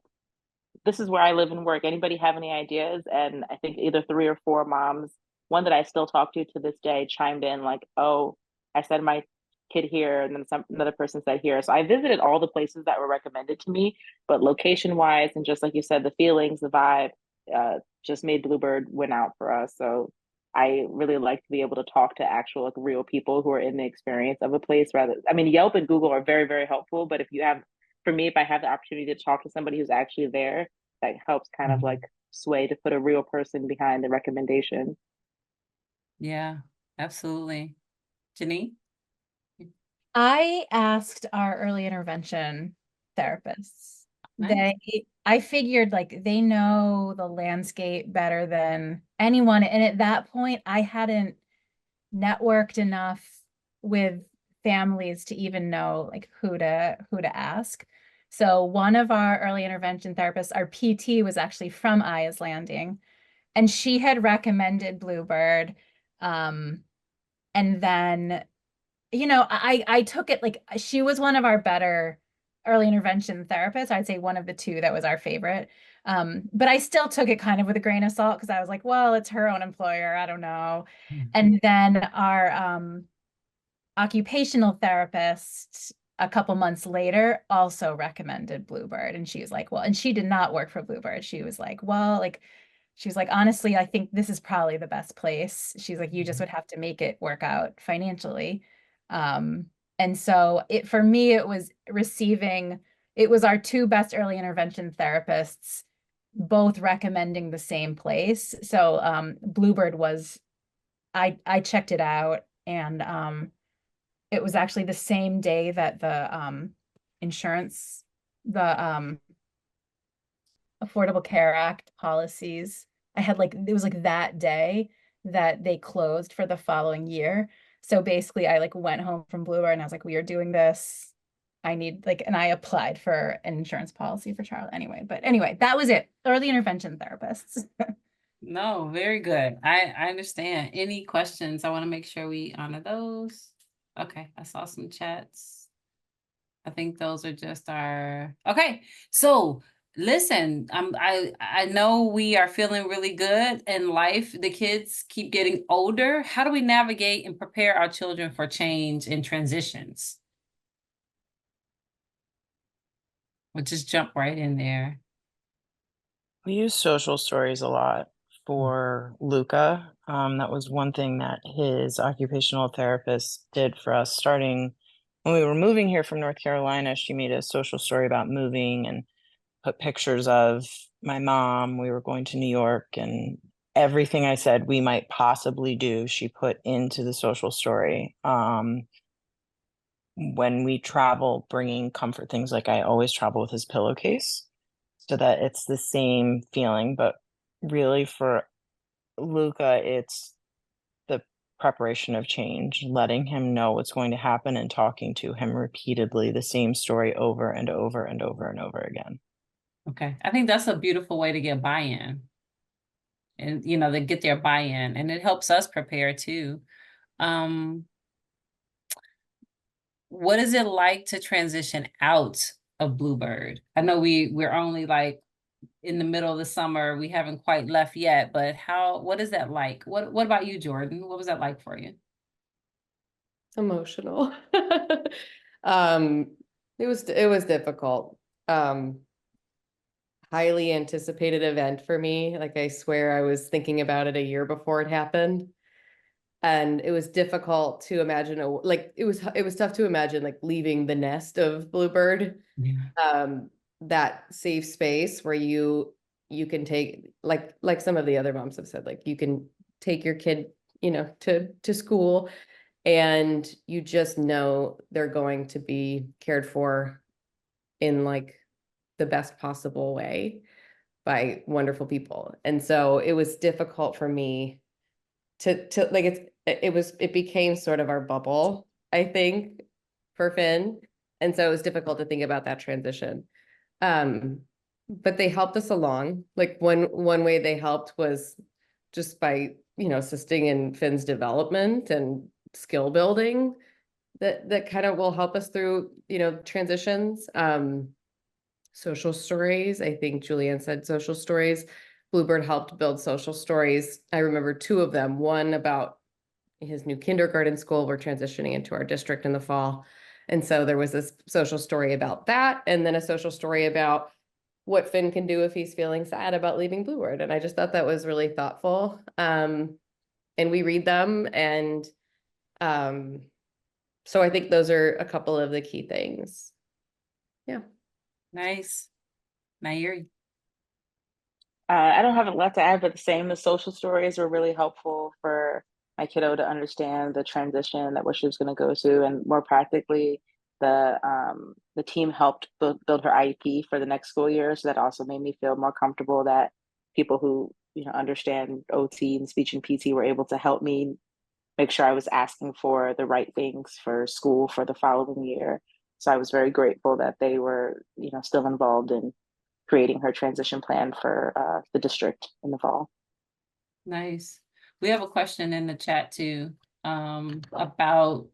this is where I live and work. Anybody have any ideas? And I think either 3 or 4 moms, one that I still talk to this day, chimed in like, oh, I said my kid here, and then another person said here. So I visited all the places that were recommended to me, but location wise, and just like you said, the feelings, the vibe, just made Bluebird win out for us. So I really like to be able to talk to actual like real people who are in the experience of a place, rather, I mean, Yelp and Google are very, very helpful, but if you have, for me, if I have the opportunity to talk to somebody who's actually there, that helps kind of like sway to put a real person behind the recommendation. Yeah, absolutely. Janine? I asked our early intervention therapists. Nice. I figured like they know the landscape better than anyone. And at that point, I hadn't networked enough with families to even know like who to ask. So one of our early intervention therapists, our PT, was actually from Aya's Landing, and she had recommended Bluebird. And then I took it like she was one of our better early intervention therapists. I'd say one of the 2 that was our favorite. But I still took it kind of with a grain of salt, because I was like, well, it's her own employer. I don't know. And then our occupational therapist a couple months later also recommended Bluebird. And she was like, well, and she did not work for Bluebird. She was like, well, like, she was like, honestly, I think this is probably the best place. She's like, you just would have to make it work out financially. And so for me, it was our 2 best early intervention therapists, both recommending the same place. So Bluebird I checked it out, and it was actually the same day that the Affordable Care Act policies, it was like that day that they closed for the following year. So basically I like went home from Bluebird and I was like, we are doing this. And I applied for an insurance policy for Charlotte anyway. But anyway, that was it. Early intervention therapists. No, very good. I understand. Any questions? I want to make sure we honor those. Okay, I saw some chats. I think those are just okay. So listen, I know we are feeling really good in life. The kids keep getting older. How do we navigate and prepare our children for change and transitions? We'll just jump right in there. We use social stories a lot for Luca. That was one thing that his occupational therapist did for us starting when we were moving here from North Carolina. She made a social story about moving and put pictures of my mom. We were going to New York, and everything I said we might possibly do, she put into the social story. When we travel, bringing comfort things, like I always travel with his pillowcase so that it's the same feeling. But really for Luca, it's the preparation of change, letting him know what's going to happen and talking to him repeatedly the same story over and over and over and over again. Okay, I think that's a beautiful way to get buy-in, and they get their buy-in, and it helps us prepare too. What is it like to transition out of Bluebird? I know we're only like in the middle of the summer. We haven't quite left yet, but what is that like? What about you, Jordan? What was that like for you? Emotional. It was difficult. Highly anticipated event for me. Like, I swear I was thinking about it a year before it happened. And it was difficult to imagine it was tough to imagine like leaving the nest of Bluebird. Yeah. That safe space where you can take, like some of the other moms have said, like you can take your kid, to school, and you just know they're going to be cared for in like the best possible way by wonderful people. And so it was difficult for me to like, it became sort of our bubble, I think, for Finn. And so it was difficult to think about that transition. But they helped us along. Like one way they helped was just by, assisting in Finn's development and skill building that kind of will help us through, transitions. Social stories. I think Julianne said social stories. Bluebird helped build social stories. I remember two of them. One about his new kindergarten school. We're transitioning into our district in the fall. And so there was this social story about that, and then a social story about what Finn can do if he's feeling sad about leaving Bluebird. And I just thought that was really thoughtful. And we read them. And so I think those are a couple of the key things. Yeah. Nice. Nairi. I don't have a lot to add, but the same. The social stories were really helpful for my kiddo to understand the transition, that what she was going to go to, and more practically, the team helped build her IEP for the next school year. So that also made me feel more comfortable that people who understand OT and speech and PT were able to help me make sure I was asking for the right things for school for the following year. So I was very grateful that they were, still involved in creating her transition plan for the district in the fall. Nice. We have a question in the chat too, about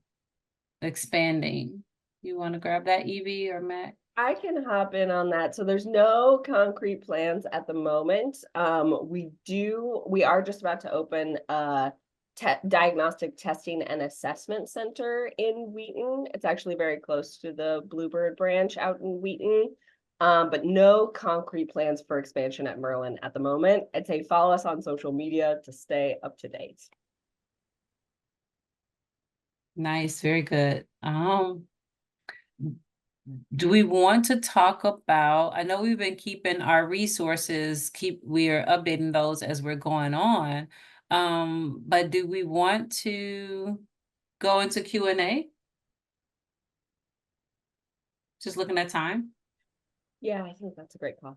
expanding. You want to grab that, Evie or Matt? I can hop in on that. So there's no concrete plans at the moment. We are just about to open a diagnostic testing and assessment center in Wheaton. It's actually very close to the Bluebird branch out in Wheaton. But no concrete plans for expansion at Merlin at the moment. I'd say follow us on social media to stay up to date. Nice, very good. Do we want to talk about, I know we've been keeping our resources, we are updating those as we're going on. But do we want to go into Q&A? Just looking at time. Yeah, I think that's a great call.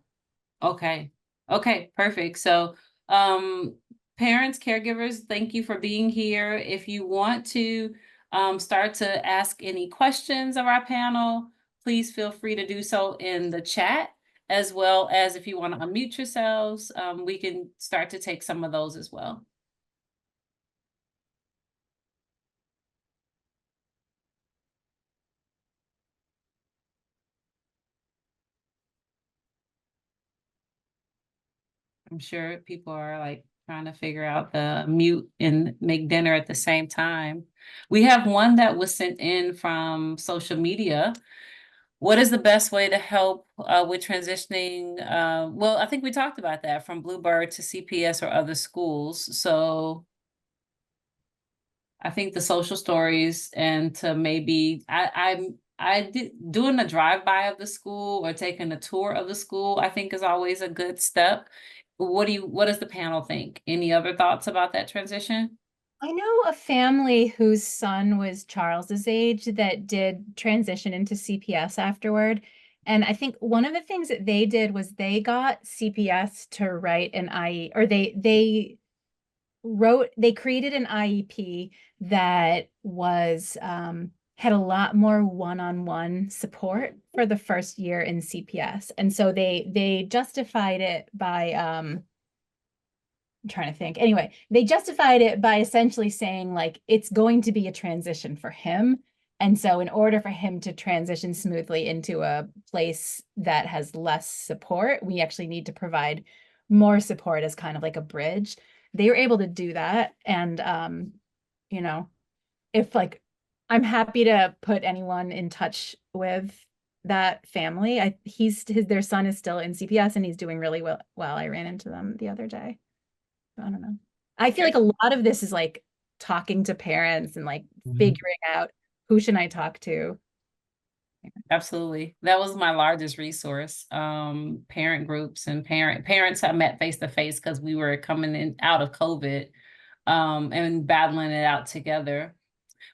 Okay. Okay, perfect. So, parents, caregivers, thank you for being here. If you want to start to ask any questions of our panel, please feel free to do so in the chat, as well as if you want to unmute yourselves, we can start to take some of those as well. I'm sure people are like trying to figure out the mute and make dinner at the same time. We have one that was sent in from social media. what is the best way to help with transitioning? Well, I think we talked about that, from Bluebird to CPS or other schools. So I think the social stories, and to maybe I did doing a drive-by of the school or taking a tour of the school, I think is always a good step. What does the panel think? Any other thoughts about that transition? I know a family whose son was Charles's age that did transition into CPS afterward. And I think one of the things that they did was they got CPS to write an IE, or they created an IEP that was had a lot more one-on-one support for the first year in CPS. And so they justified it by I'm trying to think. Anyway, they justified it by essentially saying like it's going to be a transition for him. And so in order for him to transition smoothly into a place that has less support, we actually need to provide more support as kind of like a bridge. They were able to do that. And you know, if like I'm happy to put anyone in touch with that family. Their son is still in CPS and he's doing really well. I ran into them the other day. I don't know. I feel like a lot of this is like talking to parents and like figuring out who should I talk to. Absolutely. That was my largest resource. Parent groups and parents I met face to face because we were coming in out of COVID, and battling it out together.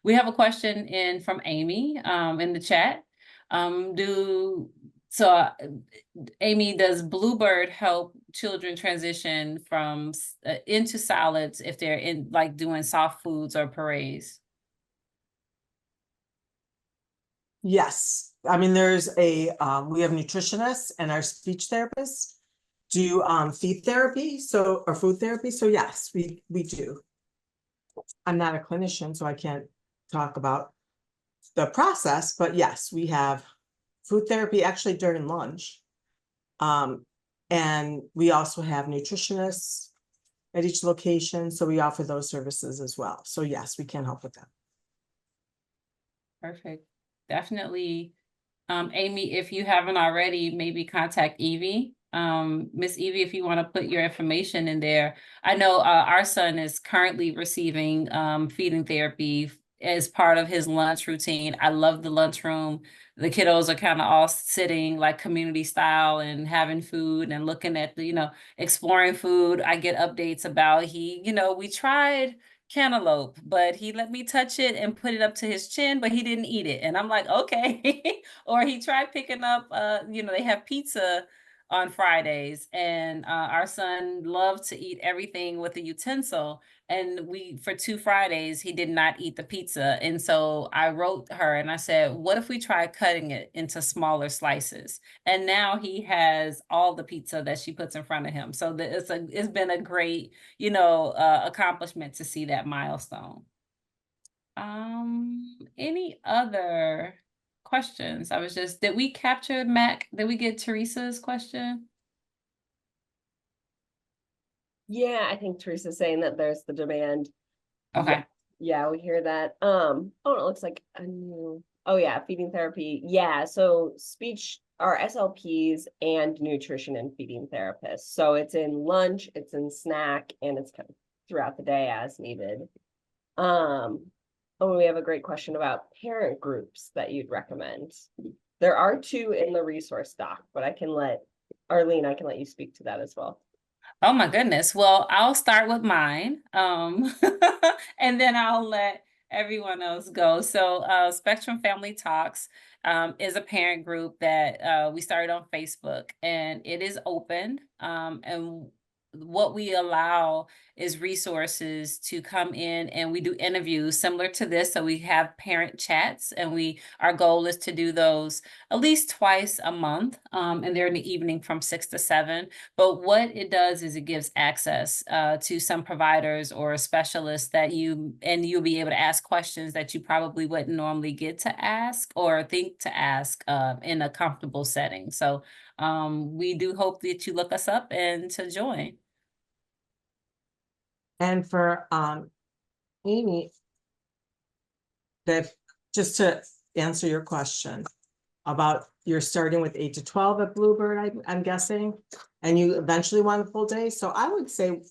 We have a question in from Amy, in the chat. Amy, does Bluebird help children transition from into solids if they're in like doing soft foods or purees? Yes, I mean, there's we have nutritionists and our speech therapists do feed therapy, or food therapy. So yes, we do. I'm not a clinician, so I can't talk about the process, but yes, we have food therapy actually during lunch. And we also have nutritionists at each location, so we offer those services as well. So yes, we can help with that. Perfect. Definitely. Amy, if you haven't already, maybe contact Evie. Miss Evie, if you want to put your information in there. I know our son is currently receiving feeding therapy as part of his lunch routine. I love the lunchroom. The kiddos are kind of all sitting like community style and having food and looking at the, exploring food. I get updates about we tried cantaloupe, but he let me touch it and put it up to his chin, but he didn't eat it. And I'm like, okay. Or he tried picking up, they have pizza on Fridays, and our son loved to eat everything with a utensil. And for 2 Fridays, he did not eat the pizza. And so I wrote her and I said, what if we try cutting it into smaller slices? And now he has all the pizza that she puts in front of him. So it's been a great, accomplishment to see that milestone. Any other questions? Did we capture Mac? Did we get Teresa's question? Yeah, I think Teresa's saying that there's the demand. Okay. Yeah, we hear that. Oh, it looks like oh yeah, feeding therapy. Yeah, so speech are SLPs and nutrition and feeding therapists. So it's in lunch, it's in snack, and it's kind of throughout the day as needed. Oh, we have a great question about parent groups that you'd recommend. There are 2 in the resource doc, but Arlene, I can let you speak to that as well. Oh my goodness. Well, I'll start with mine. And then I'll let everyone else go. So Spectrum Family Talks is a parent group that we started on Facebook, and it is open. And what we allow is resources to come in, and we do interviews similar to this. So we have parent chats, and our goal is to do those at least twice a month. And they're in the evening from 6 to 7. But what it does is it gives access to some providers or specialists you'll be able to ask questions that you probably wouldn't normally get to ask or think to ask in a comfortable setting. So we do hope that you look us up and to join. And for Amy, just to answer your question about you're starting with 8 to 12 at Bluebird, I'm guessing, and you eventually want a full day. So I would say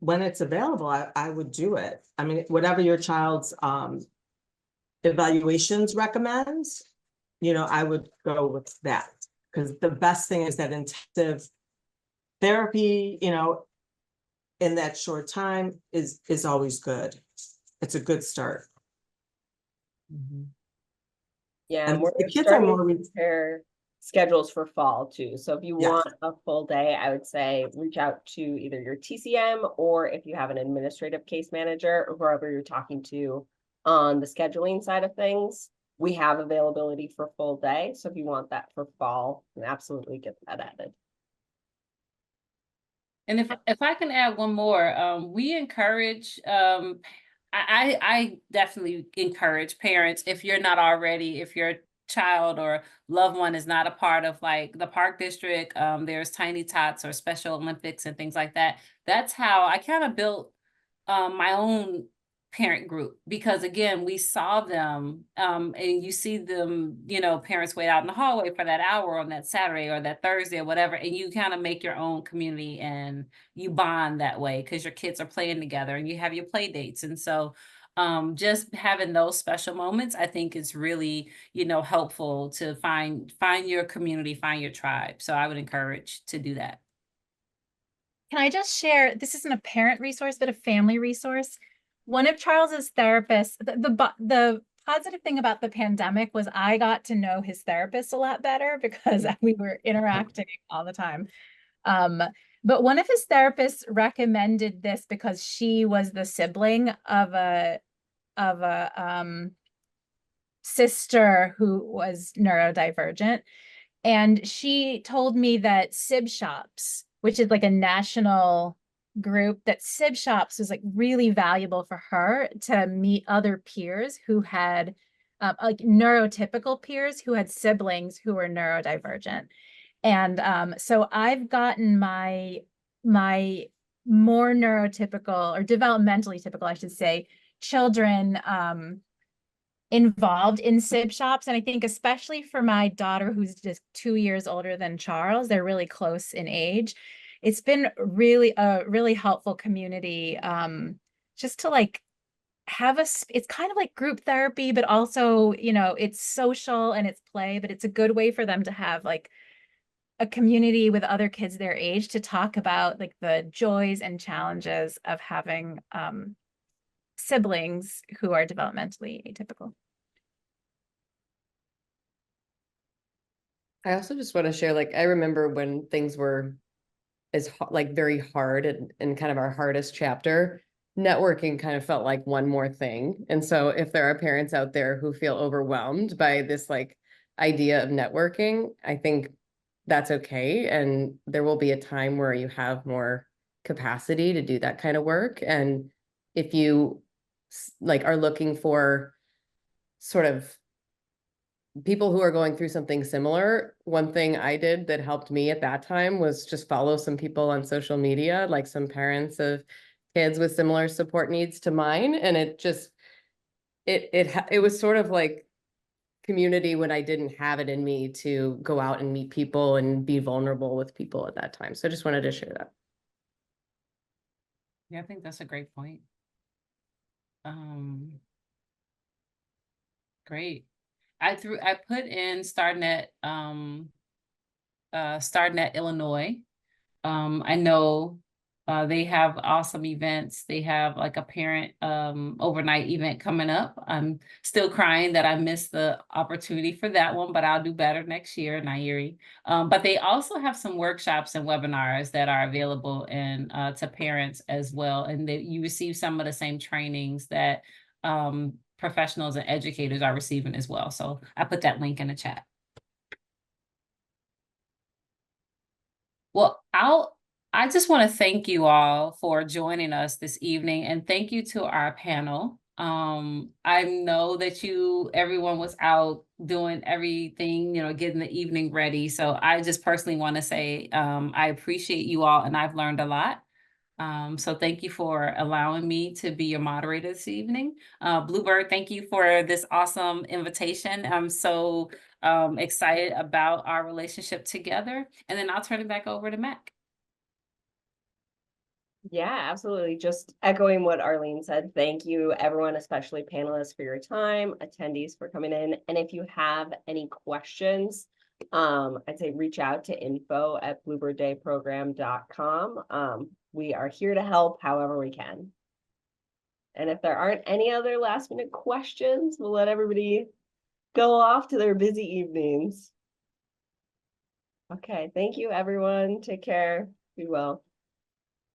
when it's available, I would do it. I mean, whatever your child's evaluations recommends, I would go with that. Because the best thing is that intensive therapy, in that short time is always good. It's a good start. Yeah, And and we're the kids are starting more to prepare schedules for fall too. So if you Yes. want a full day, I would say reach out to either your TCM or if you have an administrative case manager or whoever you're talking to on the scheduling side of things. We have availability for full day. So if you want that for fall, then absolutely get that added. And if I can add one more, we encourage, I definitely encourage parents, if you're not already, if your child or loved one is not a part of like the park district, there's Tiny Tots or Special Olympics and things like that. That's how I kind of built my own parent group, because again, we saw them and you see them, parents wait out in the hallway for that hour on that Saturday or that Thursday or whatever, and you kind of make your own community and you bond that way because your kids are playing together and you have your play dates. And so just having those special moments, I think is really, helpful to find your community, find your tribe. So I would encourage to do that. Can I just share, this isn't a parent resource, but a family resource. One of Charles's therapists, the positive thing about the pandemic was I got to know his therapist a lot better because we were interacting all the time. But one of his therapists recommended this because she was the sibling of a sister who was neurodivergent. And she told me that SIB Shops, which is like a national group, that SIB Shops was like really valuable for her to meet other peers who had like neurotypical peers who had siblings who were neurodivergent. And so I've gotten my more neurotypical or developmentally typical, I should say, children involved in SIB shops. And I think especially for my daughter, who's just 2 years older than Charles, they're really close in age. It's been really a really helpful community just to like have it's kind of like group therapy, but also, it's social and it's play, but it's a good way for them to have like a community with other kids their age to talk about like the joys and challenges of having siblings who are developmentally atypical. I also just want to share, like, I remember when things were like very hard and kind of our hardest chapter, networking kind of felt like one more thing. And so if there are parents out there who feel overwhelmed by this like idea of networking, I think that's okay. And there will be a time where you have more capacity to do that kind of work. And if you like are looking for sort of people who are going through something similar, one thing I did that helped me at that time was just follow some people on social media, like some parents of kids with similar support needs to mine. And it just, it was sort of like community when I didn't have it in me to go out and meet people and be vulnerable with people at that time. So I just wanted to share that. Yeah, I think that's a great point. Great. I put in StarNet, StarNet Illinois. I know they have awesome events. They have like a parent overnight event coming up. I'm still crying that I missed the opportunity for that one, but I'll do better next year, Nairi. But they also have some workshops and webinars that are available and to parents as well. And that you receive some of the same trainings that professionals and educators are receiving as well. So I put that link in the chat. Well, I just want to thank you all for joining us this evening, and thank you to our panel. I know that everyone was out doing everything, getting the evening ready. So I just personally want to say I appreciate you all, and I've learned a lot. So thank you for allowing me to be your moderator this evening. Bluebird, thank you for this awesome invitation. I'm so excited about our relationship together. And then I'll turn it back over to Mac. Yeah, absolutely. Just echoing what Arlene said. Thank you, everyone, especially panelists, for your time, attendees for coming in. And if you have any questions, I'd say reach out to info@bluebirddayprogram.com. We are here to help however we can. And if there aren't any other last minute questions, we'll let everybody go off to their busy evenings. Okay, thank you, everyone. Take care. Be well.